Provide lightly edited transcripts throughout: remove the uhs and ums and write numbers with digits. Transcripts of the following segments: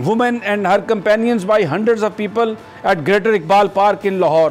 women and her companions by hundreds of people at Greater Iqbal Park in Lahore।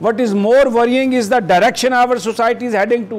what is more worrying is the direction our society is heading to।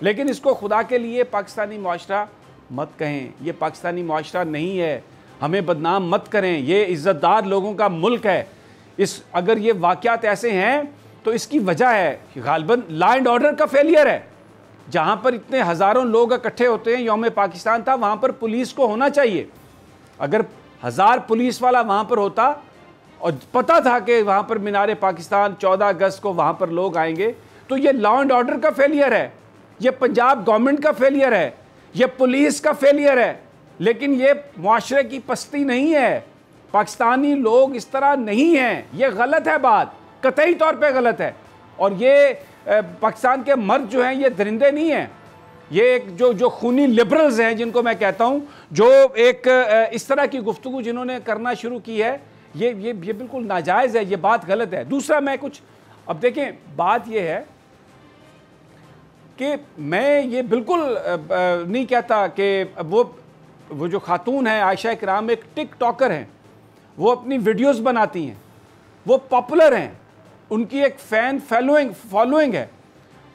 لیکن اس کو خدا کے لیے پاکستانی معاشرہ مت کہیں، یہ پاکستانی معاشرہ نہیں ہے، ہمیں بدنام مت کریں، یہ عزت دار لوگوں کا ملک ہے۔ اگر یہ واقعات ایسے ہیں تو اس کی وجہ ہے غالباً لا اینڈ آرڈر کا فیلئر ہے۔ جہاں پر اتنے ہزاروں لوگ اکٹھے ہوتے ہیں، یوم پاکستان تھا، وہاں پر پولیس کو ہونا چاہیے۔ اگر 1000 پولیس والا وہاں پر ہوتا اور پتہ تھا کہ وہاں پر مینار پاکستان 14 اگست کو وہاں پر لوگ آئیں گے، تو یہ لا اینڈ آرڈر کا فیلئر ہے، یہ پنجاب گورنمنٹ کا فیلئر ہے، یہ پولیس کا فیلئر ہے، لیکن یہ معاشرے کی پستی نہیں ہے۔ پاکستانی لوگ اس طرح نہیں ہیں، یہ غلط ہے، بات قطعی طور پہ غلط ہے۔ اور یہ پاکستان کے مرد جو ہیں یہ درندے نہیں ہیں، یہ ایک جو خونی لبرلز ہیں جن کو میں کہتا ہوں، جو ایک اس طرح کی گفتگو جنہوں نے کرنا شروع کی ہے، یہ بالکل ناجائز ہے، یہ بات غلط ہے۔ دوسرا میں اب دیکھیں بات یہ ہے کہ میں یہ بالکل نہیں کہتا کہ وہ جو خاتون ہیں عائشہ کرام ایک ٹک ٹاکر ہیں، وہ اپنی ویڈیوز بناتی ہیں، وہ پاپولر ہیں، ان کی ایک فین فالوئنگ ہے۔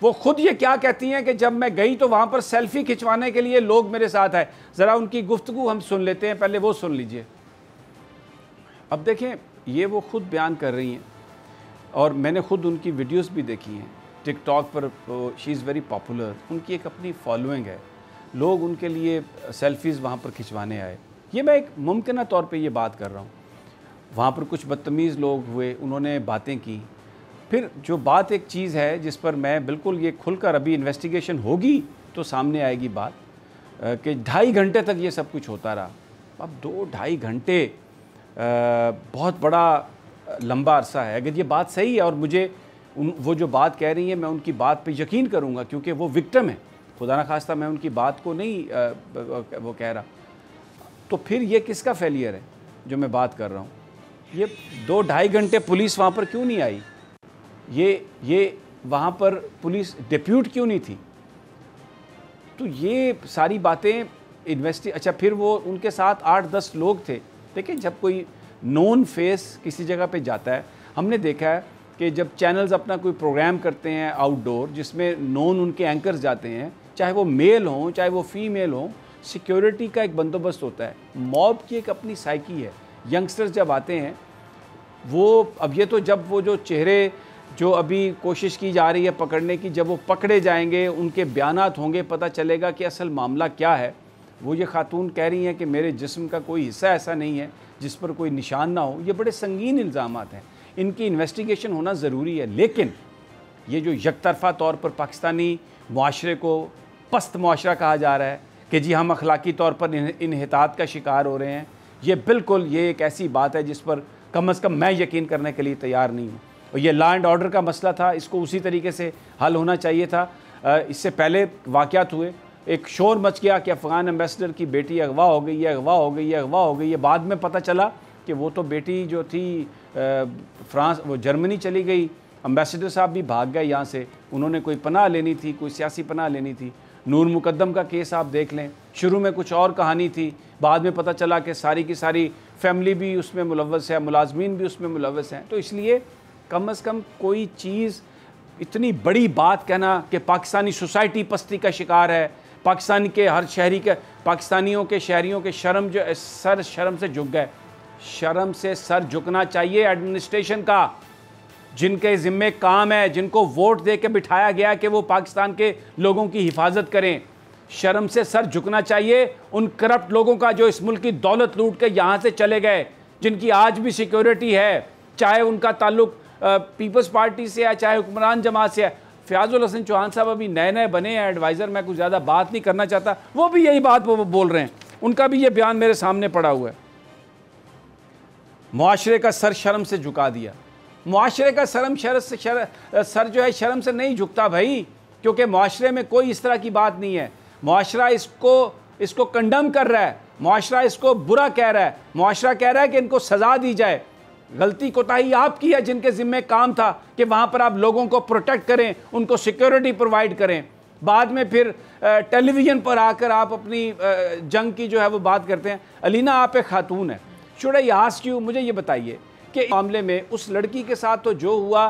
وہ خود یہ کیا کہتی ہیں کہ جب میں گئی تو وہاں پر سیلفی کھچوانے کے لیے لوگ میرے ساتھ آئے۔ ذرا ان کی گفتگو ہم سن لیتے ہیں، پہلے وہ سن لیجئے۔ اب دیکھیں یہ وہ خود بیان کر رہی ہیں اور میں نے خود ان کی ویڈیوز بھی دیکھی ہیں ٹک ٹاک پر، شی از ویری پاپولر، ان کی ایک اپنی فالوئنگ ہے، لوگ ان کے لیے سیلفیز وہاں پر کھچوانے آئے۔ یہ میں ایک ممکنہ طور پہ یہ بات کر رہا ہوں۔ وہاں پر کچھ بدتمیز لوگ ہوئے، انہوں نے باتیں کی۔ پھر جو بات ایک چیز ہے جس پر میں بالکل یہ کھل کر ابھی انویسٹیگیشن ہوگی تو سامنے آئے گی بات، کہ 2.5 گھنٹے تک یہ سب کچھ ہوتا رہا۔ اب 2-2.5 گھنٹے بہت بڑا لمبا عرصہ ہے۔ اگر یہ بات صحیح ہے اور مجھے وہ جو بات کہہ رہی ہیں میں ان کی بات پہ یقین کروں گا، کیونکہ وہ وکٹم ہے، خدا نخواستہ میں ان کی بات کو نہیں وہ کہہ رہا، تو پھر یہ کس کا فیلئر ہے جو میں بات کر رہا ہوں؟ یہ 2-2.5 گھنٹے پولیس وہاں پر کیوں نہیں آئی؟ یہ وہاں پر پولیس ڈیپیوٹ کیوں نہیں تھی؟ تو یہ ساری باتیں اچھا پھر وہ ان کے ساتھ 8-10 لوگ تھے۔ دیکھیں جب کوئی نون فیس کسی جگہ پہ جاتا ہے، ہم نے دیکھا ہے کہ جب چینلز اپنا کوئی پروگرام کرتے ہیں آؤٹ ڈور جس میں نون ان کے اینکرز جاتے ہیں، چاہے وہ میل ہوں چاہے وہ فیمیل ہوں، سیکیورٹی کا ایک بندوبست ہوتا ہے، موب کی ایک اپنی سائیکی ہے۔ ینگسٹرز جب آتے ہیں وہ اب یہ تو جب وہ جو چہرے جو ابھی کوشش کی جا رہی ہے پکڑنے کی، جب وہ پکڑے جائیں گے ان کے بیانات ہوں گے، پتہ چلے گا کہ اصل معاملہ کیا ہے۔ وہ یہ خاتون کہہ رہی ہیں کہ میرے جسم کا کوئی حصہ ایسا نہیں ہے جس پر کوئی نشان نہ ہو۔ یہ بڑے سنگین الزامات ہیں، ان کی انویسٹیگیشن ہونا ضروری ہے، لیکن یہ جو یک طرفہ طور پر پاکستانی معاشرے کو پست معاشرہ کہا جا رہا ہے کہ جی ہم اخلاقی طور پر انحطاط کا شکار ہو رہے ہیں، یہ بالکل یہ ایک ایسی بات ہے جس پر کم از کم میں یقین کرنے کے لیے تیار نہیں ہوں۔ اور یہ لا اینڈ آرڈر کا مسئلہ تھا، اس کو اسی طریقے سے حل ہونا چاہیے تھا۔ اس سے پہلے واقعات ہوئے، ایک شور مچ گیا کہ افغان ایمبیسڈر کی بیٹی اغوا ہو گئی ہے، اغوا ہو گئی ہے، اغوا ہو گئی ہے۔ بعد میں پتہ چلا کہ وہ تو بیٹی جو تھی فرانس وہ جرمنی چلی گئی، ایمبیسڈر صاحب بھی بھاگ گئے یہاں سے، انہوں نے کوئی پناہ لینی تھی، کوئی سیاسی پناہ لینی تھی۔ نور مقدم کا کیس آپ دیکھ لیں، شروع میں کچھ اور کہانی تھی، بعد میں پتہ چلا کہ ساری کی ساری فیملی بھی اس میں ملوث ہے، ملازمین بھی اس میں ملوث ہیں۔ تو اس لیے کم از کم کوئی چیز اتنی بڑی بات کہنا کہ پاکستانی سوسائٹی پستی کا شکار ہے، پاکستان کے ہر شہری کے پاکستانیوں کے شہریوں کے شرم سے جھک گئے۔ شرم سے سر جھکنا چاہیے ایڈمنسٹریشن کا، جن کے ذمے کام ہے، جن کو ووٹ دے کے بٹھایا گیا کہ وہ پاکستان کے لوگوں کی حفاظت کریں۔ شرم سے سر جھکنا چاہیے ان کرپٹ لوگوں کا جو اس ملک کی دولت لوٹ کے یہاں سے چلے گئے، جن کی آج بھی سیکیورٹی ہے، چاہے ان کا تعلق پیپلز پارٹی سے ہے چاہے حکمران جماعت سے ہے۔ فیاض الحسن چوہان صاحب ابھی نئے بنے ہیں ایڈوائزر، میں کچھ زیادہ بات نہیں کرنا چاہتا، وہ بھی یہی بات بول رہے ہیں، ان کا بھی یہ بیان میرے سامنے پڑا ہوا ہے۔ معاشرے کا سر شرم سے جھکا دیا۔ معاشرے کا سر جو ہے شرم سے نہیں جھکتا بھائی، کیونکہ معاشرے میں کوئی اس طرح کی بات نہیں ہے۔ معاشرہ اس کو کنڈم کر رہا ہے، معاشرہ اس کو برا کہہ رہا ہے، معاشرہ کہہ رہا ہے کہ ان کو سزا دی جائے۔ غلطی کوتاہی آپ کی ہے جن کے ذمہ کام تھا کہ وہاں پر آپ لوگوں کو پروٹیکٹ کریں، ان کو سیکیورٹی پرووائڈ کریں۔ بعد میں پھر ٹیلی ویژن پر آ کر آپ اپنی جنگ کی جو ہے وہ بات کرتے ہیں۔ علینا آپ ایک خاتون ہے، شوڈ آئی آسک یو، مجھے یہ بتائیے کہ معاملے میں اس لڑکی کے ساتھ تو جو ہوا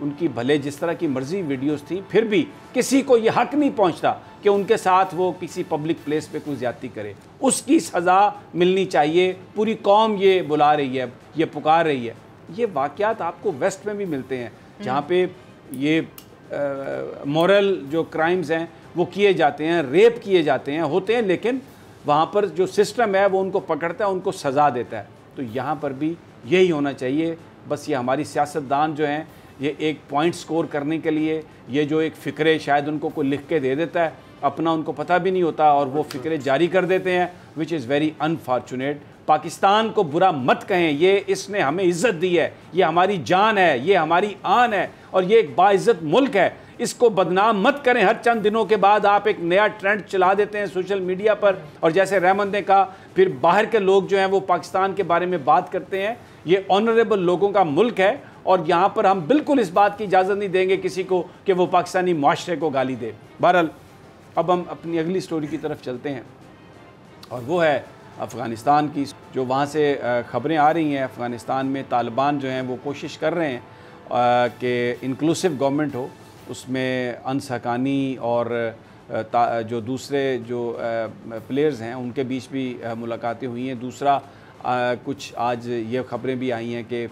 ان کی بھلے جس طرح کی مرضی ویڈیوز تھیں، پھر بھی کسی کو یہ حق نہیں پہنچتا کہ ان کے ساتھ وہ کسی پبلک پلیس پہ کوئی زیادتی کرے. اس کی سزا ملنی چاہیے. پوری قوم یہ بلا رہی ہے، یہ پکار رہی ہے. یہ واقعات آپ کو ویسٹ میں بھی ملتے ہیں جہاں پہ یہ مورل جو کرائمز ہیں وہ کیے جاتے ہیں، ریپ کیے جاتے ہیں، ہوتے ہیں، لیکن وہاں پر جو سسٹم ہے وہ ان کو پکڑتا ہے، ان کو سزا دیتا ہے. تو یہاں پر بھی یہی ہونا چاہیے. بس یہ ہماری سیاستدان جو ہیں یہ ایک پوائنٹ سکور کرنے کے لیے یہ جو ایک فکرے شاید ان کو کوئی لکھ کے دے دیتا ہے، اپنا ان کو پتہ بھی نہیں ہوتا اور وہ فکرے جاری کر دیتے ہیں، وچ از ویری انفارچونیٹ. پاکستان کو برا مت کہیں، یہ اس نے ہمیں عزت دی ہے، یہ ہماری جان ہے، یہ ہماری آن ہے اور یہ ایک باعزت ملک ہے. اس کو بدنام مت کریں. ہر چند دنوں کے بعد آپ ایک نیا ٹرینڈ چلا دیتے ہیں سوشل میڈیا پر، اور جیسے رحمت نے کہا پھر باہر کے لوگ جو ہیں وہ پاکستان کے بارے میں بات کرتے ہیں. یہ آنریبل لوگوں کا ملک ہے اور یہاں پر ہم بالکل اس بات کی اجازت نہیں دیں گے کسی کو کہ وہ پاکستانی معاشرے کو گالی دے. بہرحال اب ہم اپنی اگلی سٹوری کی طرف چلتے ہیں اور وہ ہے افغانستان کی. جو وہاں سے خبریں آ رہی ہیں، افغانستان میں طالبان جو ہیں وہ کوشش کر رہے ہیں کہ انکلوسو گورنمنٹ ہو، اس میں انس حقانی اور جو دوسرے جو پلیئرز ہیں ان کے بیچ بھی ملاقاتیں ہوئی ہیں. دوسرا کچھ آج یہ خبریں بھی آئی ہیں کہ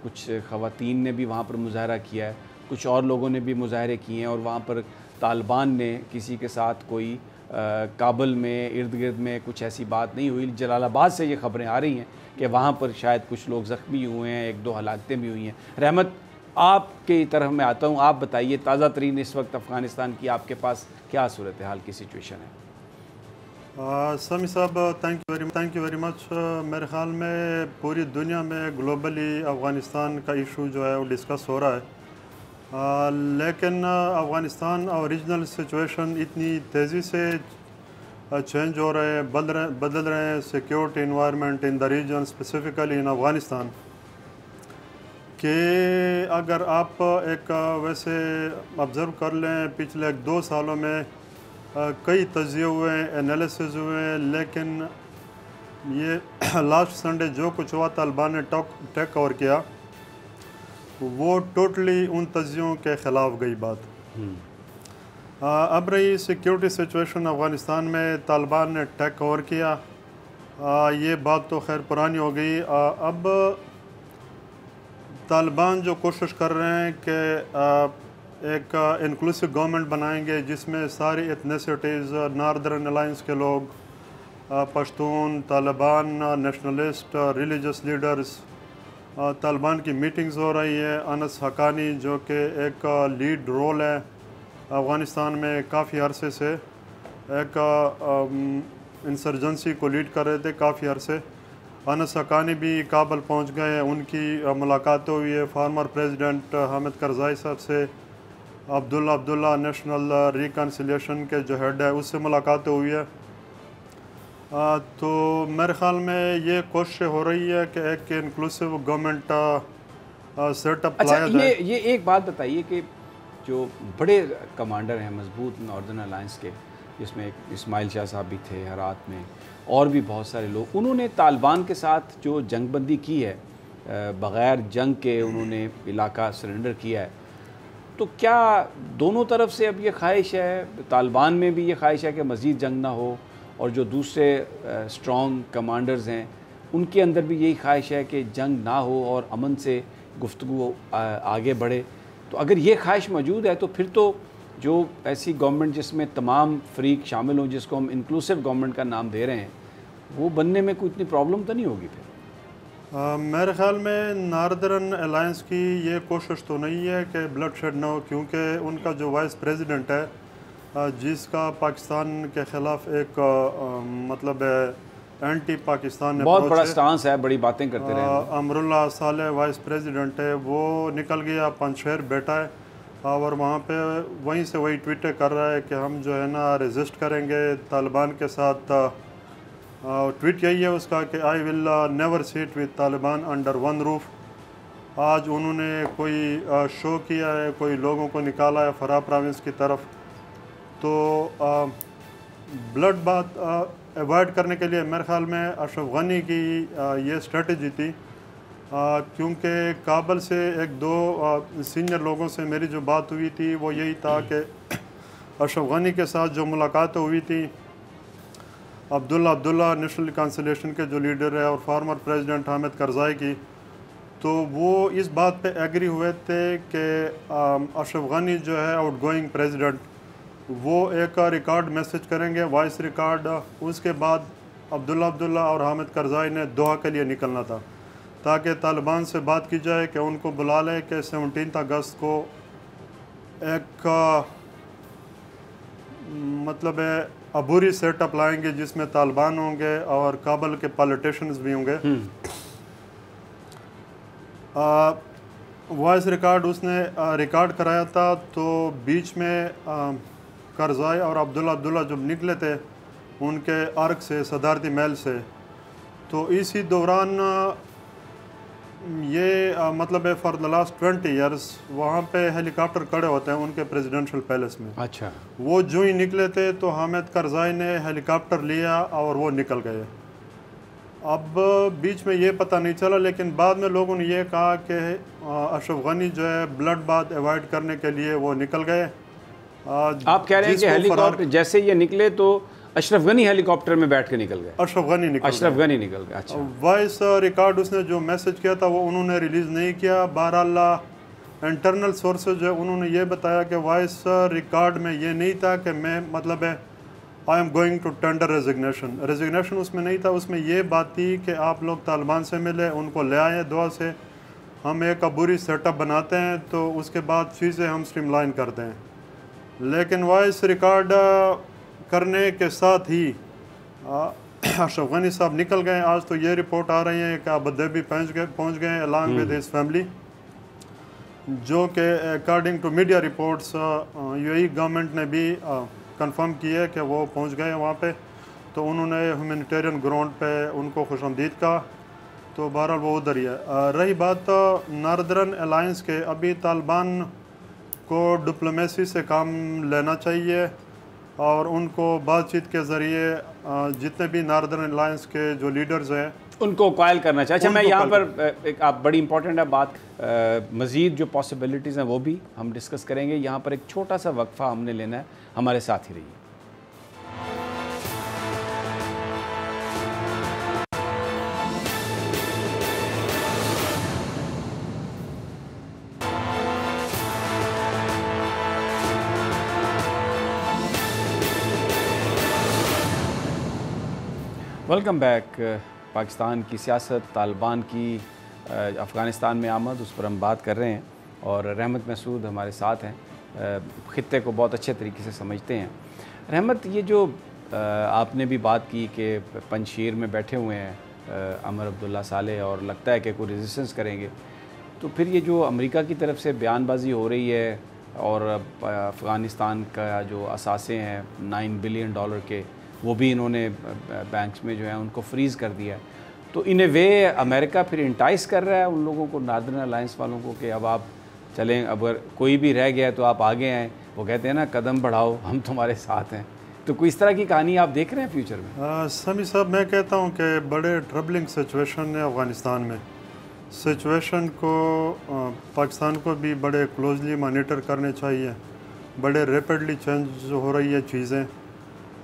کچھ خواتین نے بھی وہاں پر مظاہرہ کیا ہے، کچھ اور لوگوں نے بھی مظاہرے کیے ہیں، اور وہاں پر طالبان نے کسی کے ساتھ کوئی کابل میں ارد گرد میں کچھ ایسی بات نہیں ہوئی. جلال آباد سے یہ خبریں آ رہی ہیں کہ وہاں پر شاید کچھ لوگ زخمی ہوئے ہیں، 1-2 ہلاکتیں بھی ہوئی ہیں. رحمت، آپ کی طرف میں آتا ہوں، آپ بتائیے تازہ ترین اس وقت افغانستان کی آپ کے پاس کیا صورتحال کی سچویشن ہے؟ سمی صاحب تھینک یو ویری مچ. میرے خیال میں پوری دنیا میں گلوبلی افغانستان کا ایشو جو ہے وہ ڈسکس ہو رہا ہے، لیکن افغانستان اور ریجنل سچویشن اتنی تیزی سے چینج ہو رہے ہیں، بدل رہے ہیں security environment in the region specifically in Afghanistan, کہ اگر آپ ایک ویسے آبزرو کر لیں پچھلے 1-2 سالوں میں کئی تجزیے ہوئے ہیں، انالیسز ہوئے ہیں، لیکن یہ لاسٹ سنڈے جو کچھ ہوا طالبان نے ٹیک اوور کیا وہ ٹوٹلی ان تجزیوں کے خلاف گئی بات. اب رہی سیکیورٹی سچویشن افغانستان میں، طالبان نے ٹیک اوور کیا، یہ بات تو خیر پرانی ہو گئی. اب طالبان جو کوشش کر رہے ہیں کہ ایک انکلوسو گورنمنٹ بنائیں گے جس میں ساری ایتھنیسٹیز، ناردرن الائنس کے لوگ، Pashtun, Taliban, nationalist, religious leaders. Taliban کی میٹنگز ہو رہی ہے. انس حقانی جو کہ ایک لیڈ رول ہے افغانستان میں کافی عرصے سے، ایک انسرجنسی کو لیڈ کر رہے تھے کافی عرصے. انس حقانی بھی کابل پہنچ گئے ہیں، ان کی ملاقاتیں ہوئی ہے فارمر پریزیڈنٹ حامد کرزائی صاحب سے. عبداللہ نیشنل ریکنسیلیشن کے جو ہیڈ ہے اس سے ملاقاتیں ہوئی ہے. تو میرے خیال میں یہ کوشش ہو رہی ہے کہ ایک انکلوسو گورنمنٹ سیٹ اپ لایا جائے. یہ ایک بات بتائیے کہ جو بڑے کمانڈر ہیں مضبوط ناردرن الائنس کے، جس میں اسماعیل شاہ صاحب بھی تھے ہرات میں، اور بھی بہت سارے لوگ، انہوں نے طالبان کے ساتھ جو جنگ بندی کی ہے، بغیر جنگ کے انہوں نے علاقہ سرنڈر کیا ہے. تو کیا دونوں طرف سے اب یہ خواہش ہے، طالبان میں بھی یہ خواہش ہے کہ مزید جنگ نہ ہو، اور جو دوسرے اسٹرانگ کمانڈرز ہیں ان کے اندر بھی یہی خواہش ہے کہ جنگ نہ ہو اور امن سے گفتگو آگے بڑھے؟ تو اگر یہ خواہش موجود ہے تو پھر تو جو ایسی گورنمنٹ جس میں تمام فریق شامل ہوں، جس کو ہم انکلوسو گورنمنٹ کا نام دے رہے ہیں، وہ بننے میں کوئی اتنی پرابلم تو نہیں ہوگی پھر؟ میرے خیال میں ناردرن الائنس کی یہ کوشش تو نہیں ہے کہ بلڈ شیڈ نہ ہو، کیونکہ ان کا جو وائس پریزیڈنٹ ہے جس کا پاکستان کے خلاف ایک مطلب اینٹی پاکستان بہت بڑا سٹانس ہے، بڑی باتیں کرتے رہے ہیں. امراللہ صالح وائس پریزیڈنٹ ہے، وہ نکل گیا پنجشیر بیٹا ہے اور وہاں پہ وہیں سے وہی ٹویٹیں کر رہا ہے کہ ہم جو ہے نا ریزسٹ کریں گے طالبان کے ساتھ. ٹویٹ یہی ہے اس کا کہ I will never sit with Taliban under one roof. آج انہوں نے کوئی شو کیا ہے، کوئی لوگوں کو نکالا ہے فرا پروونس کی طرف. تو بلڈ بات ایوائڈ کرنے کے لیے میرے خیال میں اشرف غنی کی یہ اسٹریٹجی تھی کیونکہ کابل سے ایک دو سینئر لوگوں سے میری جو بات ہوئی تھی وہ یہی تھا کہ اشرف غنی کے ساتھ جو ملاقاتیں ہوئی تھی عبداللہ نیشنل ریکنسیلیشن کے جو لیڈر ہے اور فارمر پریزیڈنٹ حامد کرزائی کی، تو وہ اس بات پہ ایگری ہوئے تھے کہ اشرف غنی جو ہے آؤٹ گوئنگ پریزیڈنٹ وہ ایک ریکارڈ میسج کریں گے، وائس ریکارڈ. اس کے بعد عبداللہ اور حامد کرزائی نے دوحہ کے لیے نکلنا تھا تاکہ طالبان سے بات کی جائے کہ ان کو بلا لے کہ 17 اگست کو ایک مطلب ہے عبوری سیٹ اپ لائیں گے جس میں طالبان ہوں گے اور کابل کے پالیٹیشنز بھی ہوں گے. وائس ریکارڈ اس نے ریکارڈ کرایا تھا، تو بیچ میں کرزائی اور عبداللہ جب نکلے تھے ان کے ارک سے صدارتی محل سے، تو اسی دوران یہ مطلب ہے فار دا لاسٹ 20 ایئرس وہاں پہ ہیلی کاپٹر کھڑے ہوتے ہیں ان کے پریزیڈنشل پیلس میں. اچھا. وہ جو ہی نکلے تھے تو حامد کرزائی نے ہیلی کاپٹر لیا اور وہ نکل گئے. اب بیچ میں یہ پتہ نہیں چلا، لیکن بعد میں لوگوں نے یہ کہا کہ اشرف غنی جو ہے بلڈ بات ایوائڈ کرنے کے لیے وہ نکل گئے. آپ کہہ رہے ہیں کہ ہیلی کاپٹر جیسے یہ نکلے تو اشرف غنی ہیلی کاپٹر میں بیٹھ کے نکل گئے؟ اشرف غنی نکل گئے. اچھا. وائس ریکارڈ اس نے جو میسج کیا تھا وہ انہوں نے ریلیز نہیں کیا. بہرحال انٹرنل سورسز جو انہوں نے یہ بتایا کہ وائس ریکارڈ میں یہ نہیں تھا کہ میں مطلب ہے I am going to tender resignation اس میں نہیں تھا. اس میں یہ بات تھی کہ آپ لوگ طالبان سے ملے، ان کو لے آئیں دعا سے، ہم ایک عبوری سیٹ اپ بناتے ہیں تو اس کے بعد چیزیں ہم اسٹریم لائن کرتے ہیں. لیکن وائس ریکارڈ کرنے کے ساتھ ہی اشرف غنی صاحب نکل گئے. آج تو یہ رپورٹ آ رہی ہے کہ ابوظہبی پہنچ گئے along with his family، جو کہ according to media reports UAE government نے بھی کنفرم کی ہے کہ وہ پہنچ گئے وہاں پہ. تو انہوں نے ہیومینیٹیرین گراؤنڈ پہ ان کو خوش آمدید کہا. تو بہرحال وہ ادھر ہی ہے. رہی بات ناردرن الائنس کے، ابھی طالبان کو ڈپلومیسی سے کام لینا چاہیے اور ان کو بات چیت کے ذریعے جتنے بھی ناردرن الائنس کے جو لیڈرز ہیں ان کو قائل کرنا چاہیے. اچھا، میں یہاں پر ایک آپ بڑی امپورٹنٹ ہے بات، مزید جو پاسبلٹیز ہیں وہ بھی ہم ڈسکس کریں گے. یہاں پر ایک چھوٹا سا وقفہ ہم نے لینا ہے، ہمارے ساتھ ہی رہیے. Welcome back. پاکستان کی سیاست، طالبان کی افغانستان میں آمد، اس پر ہم بات کر رہے ہیں اور رحمت محسود ہمارے ساتھ ہیں، خطے کو بہت اچھے طریقے سے سمجھتے ہیں. رحمت، یہ جو آپ نے بھی بات کی کہ پنجشیر میں بیٹھے ہوئے ہیں عمر عبداللہ صالح اور لگتا ہے کہ کوئی ریزسٹنس کریں گے، تو پھر یہ جو امریکہ کی طرف سے بیان بازی ہو رہی ہے اور افغانستان کا جو اثاثے ہیں $9 بلین کے، وہ بھی انہوں نے بینکس میں جو ہے ان کو فریز کر دیا ہے، تو ان اے وے امریکہ پھر انٹائز کر رہا ہے ان لوگوں کو، ناردرن الائنس والوں کو، کہ اب آپ چلیں، اگر کوئی بھی رہ گیا ہے تو آپ آگے آئیں. وہ کہتے ہیں نا قدم بڑھاؤ ہم تمہارے ساتھ ہیں. تو کوئی اس طرح کی کہانی آپ دیکھ رہے ہیں فیوچر میں؟ سمی صاحب، میں کہتا ہوں کہ بڑے ٹربلنگ سچویشن ہے افغانستان میں. سچویشن کو پاکستان کو بھی بڑے کلوزلی مانیٹر کرنے چاہیے. بڑے ریپڈلی چینج ہو رہی ہے چیزیں.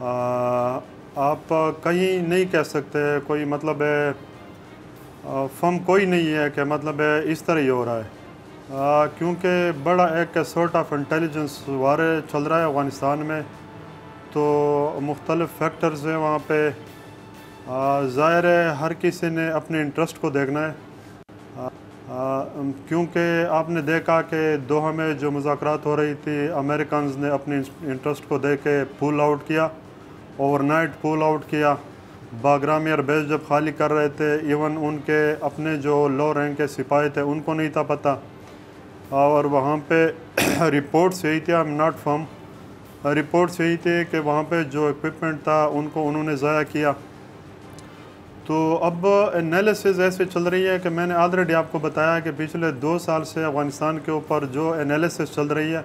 آپ کہیں نہیں کہہ سکتے کوئی مطلب ہے فم کوئی نہیں ہے کہ مطلب ہے اس طرح ہی ہو رہا ہے، کیونکہ بڑا ایک سارٹ آف انٹیلیجنس وارے چل رہا ہے افغانستان میں. تو مختلف فیکٹرز ہیں وہاں پہ. ظاہر ہے ہر کسی نے اپنے انٹرسٹ کو دیکھنا ہے، کیونکہ آپ نے دیکھا کہ دوحہ میں جو مذاکرات ہو رہی تھی، امریکنز نے اپنے انٹرسٹ کو دیکھ کے پول آؤٹ کیا، اوور نائٹ پول آؤٹ کیا. باگرام ایئر بیس جب خالی کر رہے تھے، ایون ان کے اپنے جو لو رینک کے سپاہی تھے ان کو نہیں تھا پتہ. اور وہاں پہ رپورٹس یہی تھی، ایم ناٹ فرم، رپورٹس یہی تھے کہ وہاں پہ جو اکوپمنٹ تھا ان کو انہوں نے ضائع کیا. تو اب انالیسز ایسے چل رہی ہے کہ میں نے آلریڈی آپ کو بتایا کہ پچھلے 2 سال سے افغانستان کے اوپر جو انالیسز چل رہی ہے،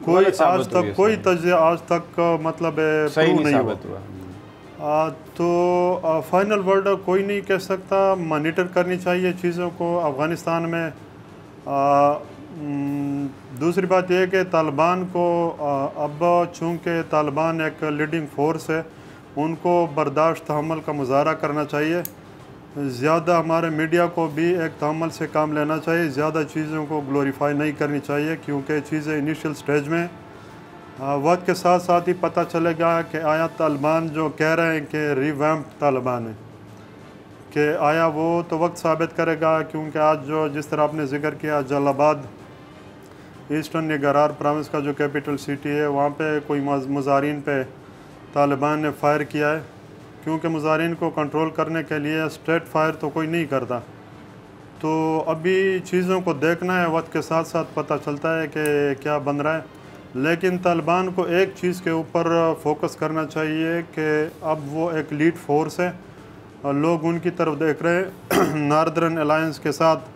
کوئی آج تک کوئی تجزیہ آج تک مطلب پروو نہیں ہوا. تو فائنل ورڈ کوئی نہیں کہہ سکتا، مانیٹر کرنی چاہیے چیزوں کو افغانستان میں۔ دوسری بات یہ کہ طالبان کو اب چونکہ طالبان ایک لیڈنگ فورس ہے، ان کو برداشت تحمل کا مظاہرہ کرنا چاہیے۔ زیادہ ہمارے میڈیا کو بھی ایک تحمل سے کام لینا چاہیے، زیادہ چیزوں کو گلوریفائی نہیں کرنی چاہیے، کیونکہ چیزیں انیشیل سٹیج میں وقت کے ساتھ ساتھ ہی پتہ چلے گا کہ آیا طالبان جو کہہ رہے ہیں کہ ریویمپ طالبان ہے، کہ آیا وہ تو وقت ثابت کرے گا، کیونکہ آج جو جس طرح آپ نے ذکر کیا جلال آباد ایسٹرن نگرار پروونس کا جو کیپٹل سٹی ہے، وہاں پہ کوئی مظاہرین پہ طالبان نے فائر کیا ہے، کیونکہ مظاہرین کو کنٹرول کرنے کے لیے اسٹریٹ فائر تو کوئی نہیں کرتا۔ تو ابھی چیزوں کو دیکھنا ہے، وقت کے ساتھ ساتھ پتہ چلتا ہے کہ کیا بن رہا ہے، لیکن طالبان کو ایک چیز کے اوپر فوکس کرنا چاہیے کہ اب وہ ایک لیڈ فورس ہے، لوگ ان کی طرف دیکھ رہے ہیں۔ ناردرن الائنس کے ساتھ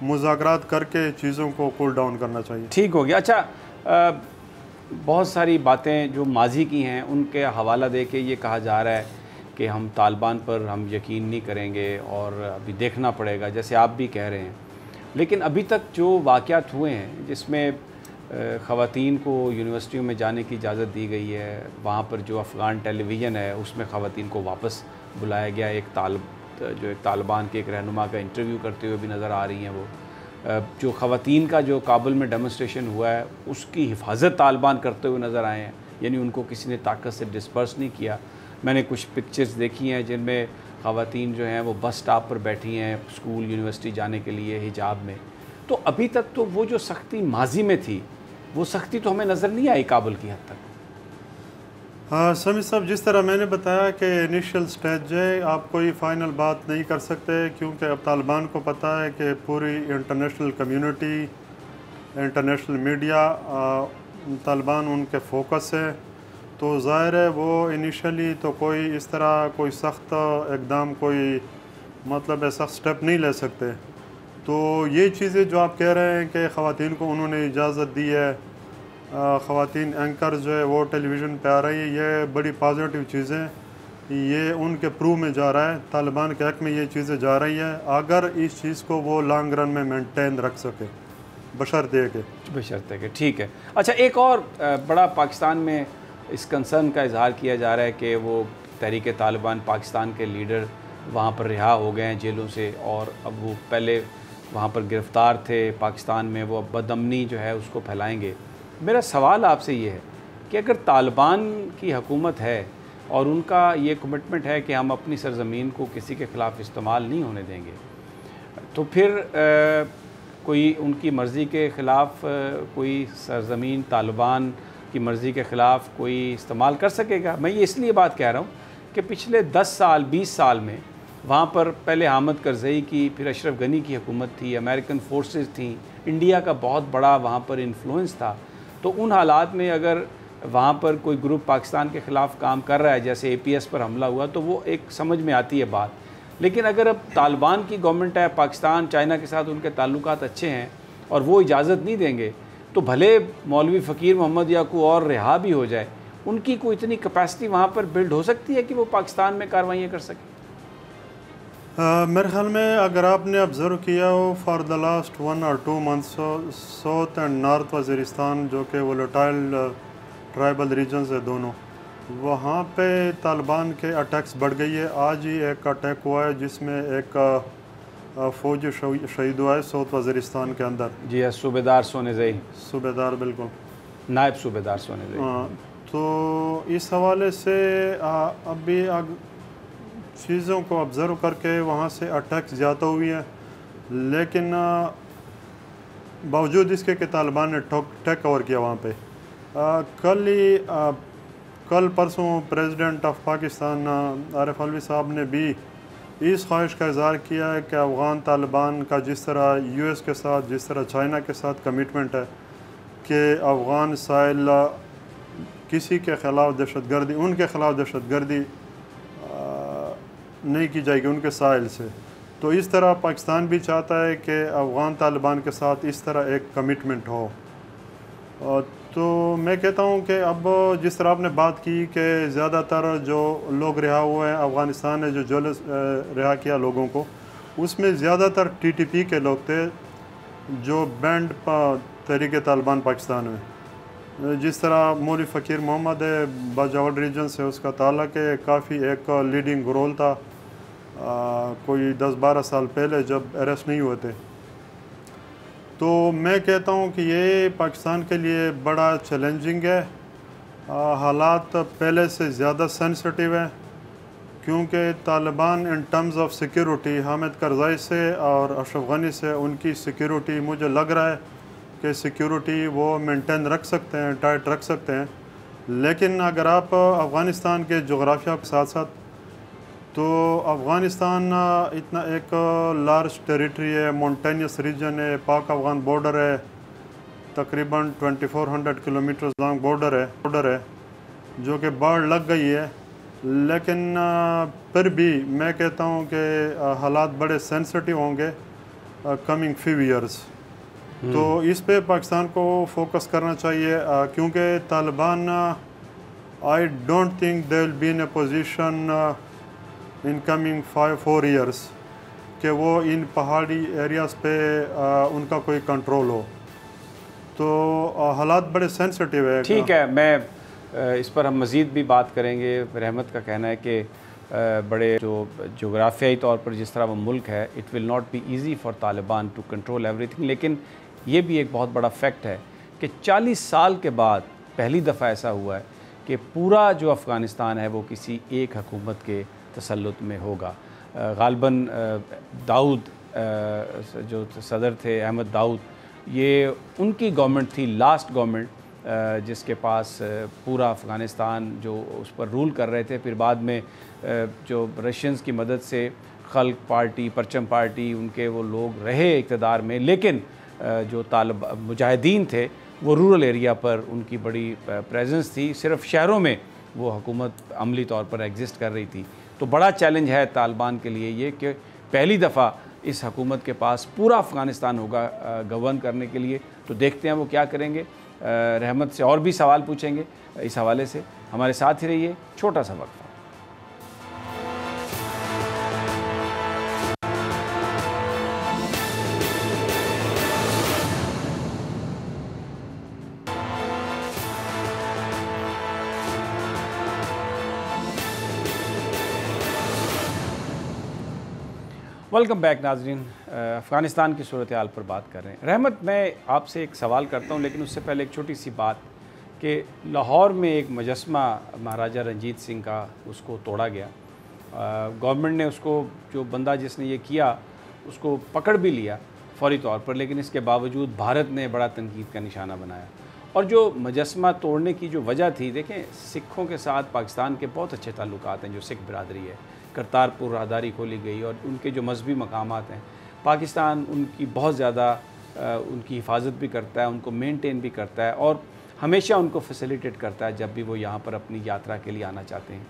مذاکرات کر کے چیزوں کو کول ڈاؤن کرنا چاہیے۔ ٹھیک ہو گیا۔ اچھا، بہت ساری باتیں جو ماضی کی ہیں ان کے حوالہ دے کے یہ کہا جا رہا ہے کہ ہم طالبان پر ہم یقین نہیں کریں گے اور ابھی دیکھنا پڑے گا، جیسے آپ بھی کہہ رہے ہیں، لیکن ابھی تک جو واقعات ہوئے ہیں جس میں خواتین کو یونیورسٹیوں میں جانے کی اجازت دی گئی ہے، وہاں پر جو افغان ٹیلی ویژن ہے اس میں خواتین کو واپس بلایا گیا، ایک طالبان کے ایک رہنما کا انٹرویو کرتے ہوئے بھی نظر آ رہی ہیں، وہ جو خواتین کا جو کابل میں ڈیمونسٹریشن ہوا ہے اس کی حفاظت طالبان کرتے ہوئے نظر آئے ہیں، یعنی ان کو کسی نے طاقت سے ڈسپرس نہیں کیا۔ میں نے کچھ پکچرز دیکھی ہیں جن میں خواتین جو ہیں وہ بس سٹاپ پر بیٹھی ہیں اسکول یونیورسٹی جانے کے لیے حجاب میں۔ تو ابھی تک تو وہ جو سختی ماضی میں تھی وہ سختی تو ہمیں نظر نہیں آئی کابل کی حد تک۔ سمیع صاحب، جس طرح میں نے بتایا کہ انیشیل سٹیج ہے، آپ کوئی فائنل بات نہیں کر سکتے، کیونکہ اب طالبان کو پتہ ہے کہ پوری international community, international media Taliban ان کے فوکس ہے، تو ظاہر ہے وہ انیشلی تو کوئی اس طرح کوئی سخت اقدام، کوئی مطلب سخت سٹیپ نہیں لے سکتے۔ تو یہ چیزیں جو آپ کہہ رہے ہیں کہ خواتین کو انہوں نے اجازت دی ہے، خواتین اینکر جو ہے وہ ٹیلی ویژن پہ آ رہی ہے، یہ بڑی پازیٹیو چیزیں، یہ ان کے پروو میں جا رہا ہے، طالبان کے حق میں یہ چیزیں جا رہی ہیں، اگر اس چیز کو وہ لانگ رن میں مینٹین رکھ سکے، بشرطے کہ ٹھیک ہے۔ اچھا، ایک اور بڑا پاکستان میں اس کنسرن کا اظہار کیا جا رہا ہے کہ وہ تحریک طالبان پاکستان کے لیڈر وہاں پر رہا ہو گئے ہیں جیلوں سے، اور اب وہ پہلے وہاں پر گرفتار تھے پاکستان میں، وہ بدامنی جو ہے اس کو پھیلائیں گے۔ میرا سوال آپ سے یہ ہے کہ اگر طالبان کی حکومت ہے اور ان کا یہ کمٹمنٹ ہے کہ ہم اپنی سرزمین کو کسی کے خلاف استعمال نہیں ہونے دیں گے، تو پھر کوئی ان کی مرضی کے خلاف کوئی سرزمین طالبان کی مرضی کے خلاف کوئی استعمال کر سکے گا؟ میں یہ اس لیے بات کہہ رہا ہوں کہ پچھلے 10 سال 20 سال میں وہاں پر پہلے حامد کرزئی کی، پھر اشرف غنی کی حکومت تھی، امریکن فورسز تھیں، انڈیا کا بہت بڑا وہاں پر انفلوئنس تھا، تو ان حالات میں اگر وہاں پر کوئی گروپ پاکستان کے خلاف کام کر رہا ہے، جیسے اے پی ایس پر حملہ ہوا، تو وہ ایک سمجھ میں آتی ہے بات۔ لیکن اگر اب طالبان کی گورنمنٹ ہے، پاکستان چائنا کے ساتھ ان کے تعلقات اچھے ہیں اور وہ اجازت نہیں دیں گے، تو بھلے مولوی فقیر محمد یا کوئی اور رہا بھی ہو جائے، ان کی کوئی اتنی کیپیسٹی وہاں پر بلڈ ہو سکتی ہے کہ وہ پاکستان میں کارروائیاں کر سکیں؟ میرے خیال میں اگر آپ نے آبزرو کیا ہو for the last 1 or 2 months south and north Waziristan, جو کہ وولیٹائل ٹرائبل ریجنز ہے دونوں، وہاں پہ طالبان کے اٹیکس بڑھ گئی ہے۔ آج ہی ایک اٹیک ہوا ہے جس میں ایک فوجی شہید ہوا ہے ساؤتھ وزیرستان کے اندر۔ جی ہاں، صوبیدار سونیزئی، صوبیدار، بالکل نائب صوبیدار سونیزئی۔ تو اس حوالے سے ابھی چیزوں کو آبزرو کر کے وہاں سے اٹیکس زیادہ ہوئی ہیں، لیکن باوجود اس کے کہ طالبان نے ٹیک اوور کیا وہاں پہ۔ کل پرسوں پریزیڈنٹ آف پاکستان عارف علوی صاحب نے بھی اس خواہش کا اظہار کیا ہے کہ افغان طالبان کا جس طرح یو ایس کے ساتھ، جس طرح چائنا کے ساتھ کمٹمنٹ ہے کہ افغان سائل کسی کے خلاف دہشت گردی، ان کے خلاف دہشت گردی نہیں کی جائے گی ان کے ساحل سے، تو اس طرح پاکستان بھی چاہتا ہے کہ افغان طالبان کے ساتھ اس طرح ایک کمٹمنٹ ہو۔ تو میں کہتا ہوں کہ اب جس طرح آپ نے بات کی کہ زیادہ تر جو لوگ رہا ہوئے ہیں افغانستان نے جو رہا کیا لوگوں کو، اس میں زیادہ تر ٹی ٹی پی کے لوگ تھے جو بینڈ تحریک طالبان پاکستان میں. جس طرح مولوی فقیر محمد ہے باجوڑ ریجن سے، اس کا تعلق ہے، کافی ایک لیڈنگ رول تھا کوئی 10-12 سال پہلے جب اریسٹ نہیں ہوئے تھے. تو میں کہتا ہوں کہ یہ پاکستان کے لیے بڑا چیلنجنگ ہے. حالات پہلے سے زیادہ سینسٹیو ہیں کیونکہ Taliban in terms of security Hamid Karzai سے اور اشرف غنی سے ان کی سیکیورٹی مجھے لگ رہا ہے کہ سیکیورٹی وہ مینٹین رکھ سکتے ہیں، ٹائٹ رکھ سکتے ہیں. لیکن اگر آپ افغانستان کے جغرافیہ کے ساتھ ساتھ، تو افغانستان اتنا ایک لارج ٹیریٹری ہے، مونٹینیس ریجن ہے، پاک افغان بارڈر ہے، تقریباً 2400 کلومیٹر لانگ بارڈر ہے جو کہ باڑ لگ گئی ہے. لیکن پھر بھی میں کہتا ہوں کہ حالات بڑے سینسٹیو ہوں گے کمنگ فیو ایئرس. تو اس پہ پاکستان کو فوکس کرنا چاہیے کیونکہ Taliban I don't think they will be in a position in coming 4 years کہ وہ ان پہاڑی ایریاز پہ ان کا کوئی کنٹرول ہو. تو حالات بڑے سینسٹیو ہے. ٹھیک ہے، میں اس پر ہم مزید بھی بات کریں گے. رحمت کا کہنا ہے کہ بڑے جو جغرافیائی طور پر جس طرح وہ ملک ہے، it will not be easy for Taliban to control everything. لیکن یہ بھی ایک بہت بڑا فیکٹ ہے کہ 40 سال کے بعد پہلی دفعہ ایسا ہوا ہے کہ پورا جو افغانستان ہے وہ کسی ایک حکومت کے تسلط میں ہوگا. غالباً داؤد جو صدر تھے، احمد داؤد، یہ ان کی گورنمنٹ تھی، لاسٹ گورنمنٹ جس کے پاس پورا افغانستان جو اس پر رول کر رہے تھے. پھر بعد میں جو رشینز کی مدد سے خلق پارٹی، پرچم پارٹی، ان کے وہ لوگ رہے اقتدار میں. لیکن جو مجاہدین تھے وہ رورل ایریا پر ان کی بڑی پریزنس تھی، صرف شہروں میں وہ حکومت عملی طور پر ایگزسٹ کر رہی تھی. تو بڑا چیلنج ہے طالبان کے لیے یہ کہ پہلی دفعہ اس حکومت کے پاس پورا افغانستان ہوگا گورن کرنے کے لیے. تو دیکھتے ہیں وہ کیا کریں گے. رحمت سے اور بھی سوال پوچھیں گے اس حوالے سے. ہمارے ساتھ ہی رہیے، چھوٹا سا وقفہ. ویلکم بیک ناظرین. افغانستان کی صورتحال پر بات کر رہے ہیں. رحمت، میں آپ سے ایک سوال کرتا ہوں لیکن اس سے پہلے ایک چھوٹی سی بات کہ لاہور میں ایک مجسمہ مہاراجہ رنجیت سنگھ کا اس کو توڑا گیا. گورنمنٹ نے اس کو، جو بندہ جس نے یہ کیا، اس کو پکڑ بھی لیا فوری طور پر، لیکن اس کے باوجود بھارت نے بڑا تنقید کا نشانہ بنایا. اور جو مجسمہ توڑنے کی جو وجہ تھی، دیکھیں سکھوں کے ساتھ پاکستان کے بہت اچھے تعلقات ہیں. جو سکھ برادری ہے، کرتارپور راہداری کھولی گئی اور ان کے جو مذہبی مقامات ہیں، پاکستان ان کی بہت زیادہ ان کی حفاظت بھی کرتا ہے، ان کو مینٹین بھی کرتا ہے اور ہمیشہ ان کو فیسیلیٹیٹ کرتا ہے جب بھی وہ یہاں پر اپنی یاترا کے لیے آنا چاہتے ہیں.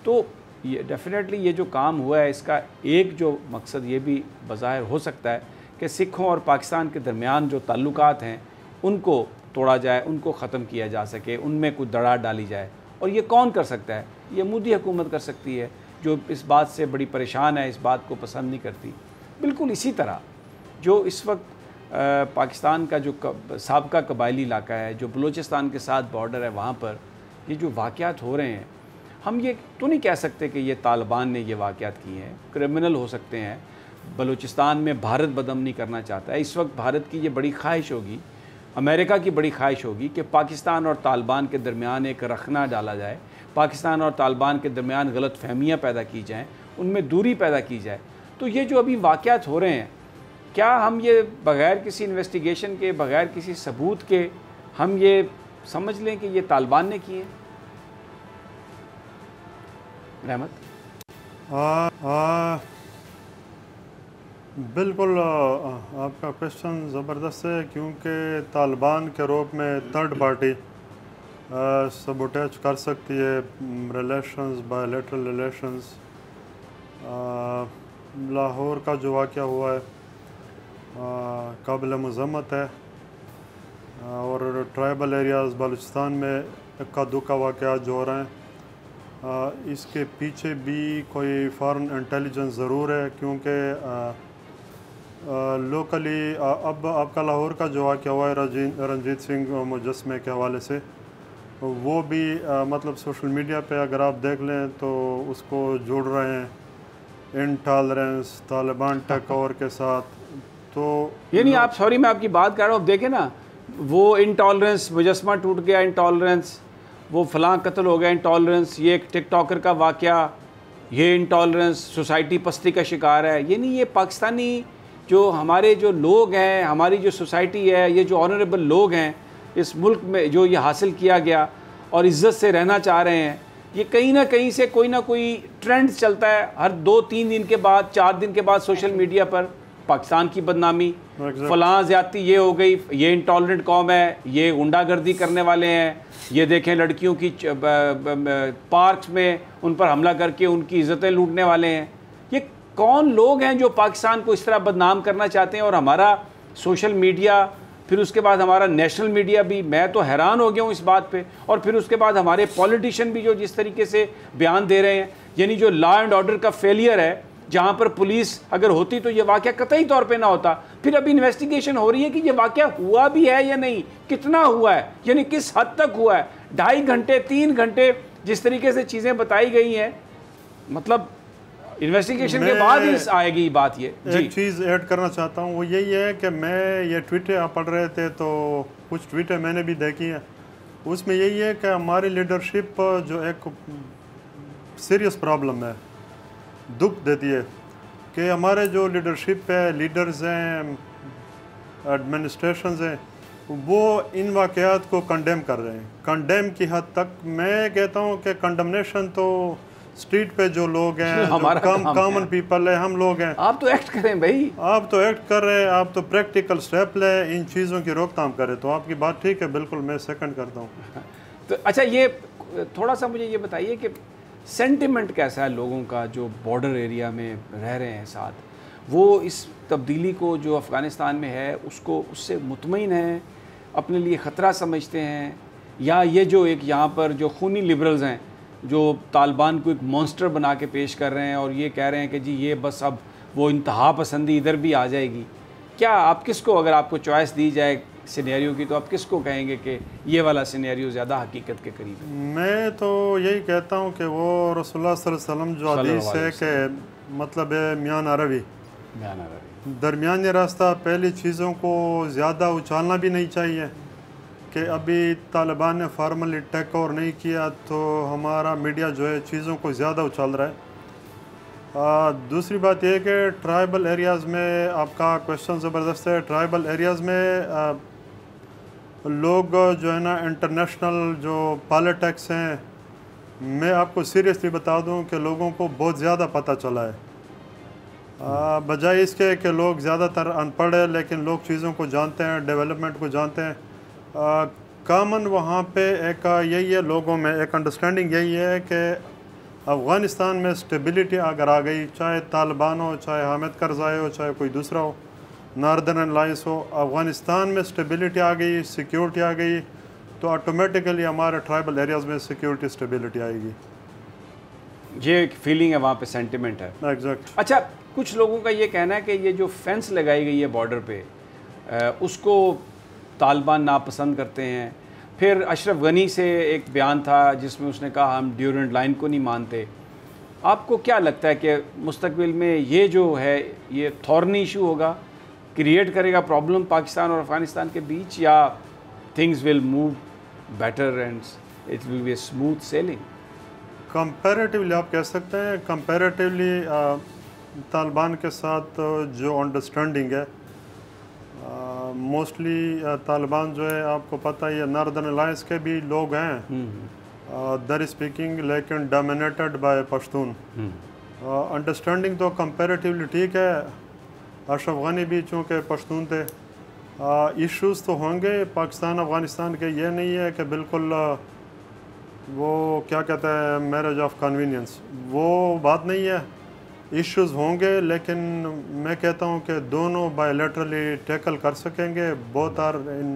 تو یہ ڈیفینیٹلی یہ جو کام ہوا ہے، اس کا ایک جو مقصد یہ بھی بظاہر ہو سکتا ہے کہ سکھوں اور پاکستان کے درمیان جو تعلقات ہیں ان کو توڑا جائے، ان کو ختم کیا جا سکے، ان میں کچھ دراڑ ڈالی جائے. اور یہ کون کر سکتا ہے؟ یہ مودی حکومت کر سکتی ہے، جو اس بات سے بڑی پریشان ہے، اس بات کو پسند نہیں کرتی. بالکل اسی طرح جو اس وقت پاکستان کا جو سابقہ قبائلی علاقہ ہے، جو بلوچستان کے ساتھ بارڈر ہے، وہاں پر یہ جو واقعات ہو رہے ہیں، ہم یہ تو نہیں کہہ سکتے کہ یہ طالبان نے یہ واقعات کیے ہیں. کرمنل ہو سکتے ہیں. بلوچستان میں بھارت بدامنی کرنا چاہتا ہے. اس وقت بھارت کی یہ بڑی خواہش ہوگی، امریکہ کی بڑی خواہش ہوگی کہ پاکستان اور طالبان کے درمیان ایک رخنہ ڈالا جائے، پاکستان اور طالبان کے درمیان غلط فہمیاں پیدا کی جائیں، ان میں دوری پیدا کی جائے. تو یہ جو ابھی واقعات ہو رہے ہیں، کیا ہم یہ بغیر کسی انویسٹیگیشن کے، بغیر کسی ثبوت کے ہم یہ سمجھ لیں کہ یہ طالبان نے کیے ہیں؟ رحمت؟ بالکل آپ کا کوشچن زبردست ہے کیونکہ طالبان کے روپ میں تھرڈ پارٹی سبوٹیج کر سکتی ہے relations, by lateral relations. Lahore کا جو واقعہ ہوا ہے قابل مذمت ہے. اور ٹرائبل ایریاز بلوچستان میں اکا دکا واقعات جو ہو رہے ہیں، اس کے پیچھے بھی کوئی فارن انٹیلیجنس ضرور ہے، کیونکہ لوکلی اب آپ کا لاہور کا جو واقعہ ہوا ہے رنجیت سنگھ مجسمے کے حوالے سے، وہ بھی مطلب سوشل میڈیا پہ اگر آپ دیکھ لیں تو اس کو جوڑ رہے ہیں انٹالرنس طالبان ٹیک اوور کے ساتھ. تو یعنی آپ سوری میں آپ کی بات کر رہا ہوں، اب دیکھیں نا، وہ انٹالرنس مجسمہ ٹوٹ گیا انٹالرنس، وہ فلاں قتل ہو گیا انٹالرنس، یہ ایک ٹک ٹاکر کا واقعہ یہ انٹالرنس، سوسائٹی پستی کا شکار ہے. یعنی یہ پاکستانی جو ہمارے جو لوگ ہیں، ہماری جو سوسائٹی ہے، یہ جو آنریبل لوگ ہیں اس ملک میں جو یہ حاصل کیا گیا اور عزت سے رہنا چاہ رہے ہیں، یہ کہیں نہ کہیں سے کوئی نہ کوئی ٹرینڈ چلتا ہے. ہر 2-3 دن کے بعد 4 دن کے بعد سوشل میڈیا پر پاکستان کی بدنامی، فلاں زیادتی یہ ہو گئی، یہ انٹالرنٹ قوم ہے، یہ غنڈہ گردی کرنے والے ہیں، یہ دیکھیں لڑکیوں کی پارکس میں ان پر حملہ کر کے ان کی عزتیں لوٹنے والے ہیں. یہ کون لوگ ہیں جو پاکستان کو اس طرح بدنام کرنا چاہتے ہیں؟ اور ہمارا سوشل میڈیا، پھر اس کے بعد ہمارا نیشنل میڈیا بھی، میں تو حیران ہو گیا ہوں اس بات پہ، اور پھر اس کے بعد ہمارے پولیٹیشین بھی جو جس طریقے سے بیان دے رہے ہیں. یعنی جو لا اینڈ آرڈر کا فیلئر ہے، جہاں پر پولیس اگر ہوتی تو یہ واقعہ قطعی طور پہ نہ ہوتا. پھر ابھی انویسٹیگیشن ہو رہی ہے کہ یہ واقعہ ہوا بھی ہے یا نہیں، کتنا ہوا ہے، یعنی کس حد تک ہوا ہے. 2.5 گھنٹے 3 گھنٹے جس طریقے سے چیزیں بتائی گئی ہیں، مطلب انویسٹیگیشن کے بعد ہی آئے گی بات. یہ ایک چیز ایڈ کرنا چاہتا ہوں، وہ یہی ہے کہ میں یہ ٹویٹیں آپ پڑھ رہے تھے تو کچھ ٹویٹیں میں نے بھی دیکھی ہیں، اس میں یہی ہے کہ ہماری لیڈرشپ جو ایک سیریس پرابلم ہے، دکھ دیتی ہے کہ ہمارے جو لیڈرشپ ہے، لیڈرز ہیں، ایڈمنسٹریشنز ہیں، وہ ان واقعات کو کنڈیم کر رہے ہیں. کنڈیم کی حد تک میں کہتا ہوں کہ کنڈمنیشن تو اسٹریٹ پہ جو لوگ ہیں، کامن پیپل ہے، ہم لوگ ہیں. آپ تو ایکٹ کریں بھائی، آپ تو ایکٹ کر رہے ہیں، آپ تو پریکٹیکل سٹیپ لیں، ان چیزوں کی روک تھام کریں. تو آپ کی بات ٹھیک ہے، بالکل میں سیکنڈ کرتا ہوں. تو اچھا یہ تھوڑا سا مجھے یہ بتائیے کہ سینٹیمنٹ کیسا ہے لوگوں کا جو بارڈر ایریا میں رہ رہے ہیں ساتھ؟ وہ اس تبدیلی کو جو افغانستان میں ہے اس سے مطمئن ہیں، اپنے لیے خطرہ سمجھتے ہیں، یا یہ جو ایک یہاں پر جو خونی لبرلز ہیں جو طالبان کو ایک مونسٹر بنا کے پیش کر رہے ہیں اور یہ کہہ رہے ہیں کہ جی یہ بس اب وہ انتہا پسندی ادھر بھی آ جائے گی؟ کیا آپ کس کو، اگر آپ کو چوائس دی جائے سینیریو کی، تو آپ کس کو کہیں گے کہ یہ والا سینیریو زیادہ حقیقت کے قریب ہے؟ میں تو یہی کہتا ہوں کہ وہ رسول اللہ صلی اللہ علیہ وسلم جو حدیث ہے کہ مطلب ہے میان عربی، درمیانی راستہ. پہلی چیزوں کو زیادہ اچھالنا بھی نہیں چاہیے کہ ابھی طالبان نے فارملی ٹیک اوور نہیں کیا تو ہمارا میڈیا جو ہے چیزوں کو زیادہ اچھال رہا ہے. دوسری بات یہ کہ ٹرائبل ایریاز میں آپ کا کویشچن زبردست ہے. ٹرائبل ایریاز میں لوگ جو ہے نا انٹرنیشنل جو پالیٹکس ہیں، میں آپ کو سیریسلی بتا دوں کہ لوگوں کو بہت زیادہ پتہ چلا ہے، بجائے اس کے کہ لوگ زیادہ تر ان پڑھ ہیں لیکن لوگ چیزوں کو جانتے ہیں، ڈیولپمنٹ کو جانتے ہیں. کامن وہاں پہ ایک یہی ہے، لوگوں میں ایک انڈرسٹینڈنگ یہی ہے کہ افغانستان میں اسٹیبلٹی اگر آ گئی، چاہے طالبان ہو، چاہے حامد کرزائی ہو، چاہے کوئی دوسرا ہو، ناردرن الائنس ہو، افغانستان میں اسٹیبلٹی آ گئی، سیکیورٹی آ گئی، تو آٹومیٹیکلی ہمارے ٹرائبل ایریاز میں سیکیورٹی اسٹیبلٹی آئے گی. یہ ایک فیلنگ ہے وہاں پہ، سینٹیمنٹ ہے. ایگزیکٹ. اچھا، کچھ لوگوں کا یہ کہنا ہے کہ یہ جو فینس لگائی گئی ہے بارڈر پہ، اس کو طالبان ناپسند کرتے ہیں. پھر اشرف غنی سے ایک بیان تھا جس میں اس نے کہا ہم ڈیورنٹ لائن کو نہیں مانتے. آپ کو کیا لگتا ہے کہ مستقبل میں یہ جو ہے یہ تھورنی ایشو ہوگا، کریٹ کرے گا پرابلم پاکستان اور افغانستان کے بیچ، یا things will move better and it will be a smooth sailing? Comparatively آپ کہہ سکتے ہیں، کمپیریٹیولی طالبان کے ساتھ جو انڈرسٹینڈنگ ہے، موسٹلی طالبان جو ہے آپ کو پتہ ہی ہے ناردرن الائنس کے بھی لوگ ہیں در اسپیکنگ، لیکن ڈومینیٹڈ بائی پشتون. انڈرسٹینڈنگ تو کمپیریٹیولی ٹھیک ہے. اشرف غنی بھی چونکہ پشتون تھے. ایشوز تو ہوں گے پاکستان افغانستان کے، یہ نہیں ہے کہ بالکل وہ کیا کہتے ہیں میرج آف کنوینئنس، وہ بات نہیں ہے. ایشوز ہوں گے لیکن میں کہتا ہوں کہ دونوں بائی لیٹرلی ٹیکل کر سکیں گے. Both are in